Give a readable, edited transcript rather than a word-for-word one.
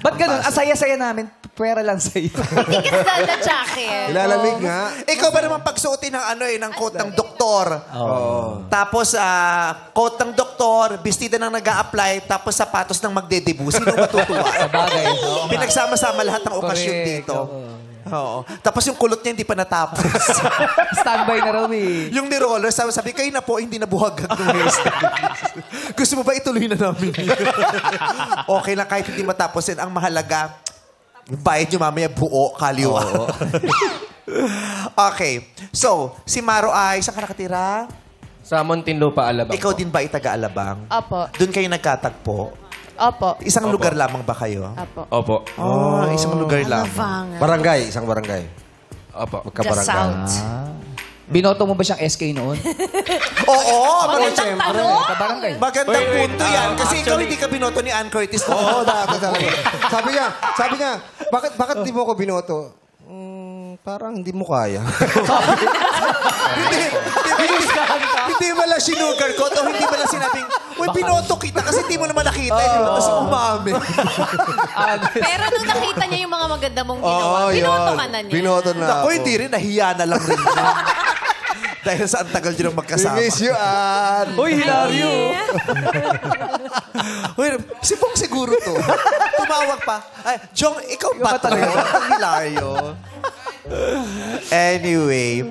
Ba't ganun? Asaya-saya namin. Pwera lang sa'yo. Hindi ka sa jacket. Ilalamig nga. Ikaw ba naman pagsuotin ng ng coat ng doktor? Tapos, coat ng doktor, bestida ng nag-a-apply, tapos sapatos ng magdedebu. Sino matutuwa? Sabagay. Pinagsama-sama lahat ng okasyon Correct. dito. Oo. Tapos yung kulot niya hindi pa natapos. Standby na raw eh. Yung ni Roller, sabi, kayo na po, hindi nabuhagag ng hairstyle. Gusto mo ba ituloy na namin? Okay lang, kahit hindi matapos yan. Ang mahalaga, yung bayad nyo mamaya buo, kaliwa. Okay. So, si Maro ay, saan ka nakatira? Sa Muntinlupa, Alabang. Ikaw din ba taga-Alabang? Opo. Doon kayo nagkatagpo? Opo. Isang lugar lamang ba kayo? Opo. Opo. Oh, isang lugar lang. Barangay, isang barangay. Opo. Magkabarangay. South. Binoto mo ba siyang SK noon? Oo! Magandang tanong. Kabarangay. Magandang punto yan. Kasi ikaw hindi ka binoto ni Ann Curtis. Oo, dati talaga. Sabi niya, bakit di mo ko binoto? Parang hindi mo kaya. Hindi mo lang sinugarcoat o hindi mo lang sinabing, uy, binoto kita kasi hindi mo naman nakita. Tapos umami. Pero nung nakita niya yung mga maganda mong ginawa, binoto ka na niya. Binoto na Ako, ako. hindi rin. Nahiya na lang rin. Dahil sa ang tagal nyo nang magkasama. We miss you, Ann. Uy, hilaryo. Uy, si Pong siguro to. Tumawag pa. Ay, Jong, ikaw ba talaga? Ang hilaryo. Anyway,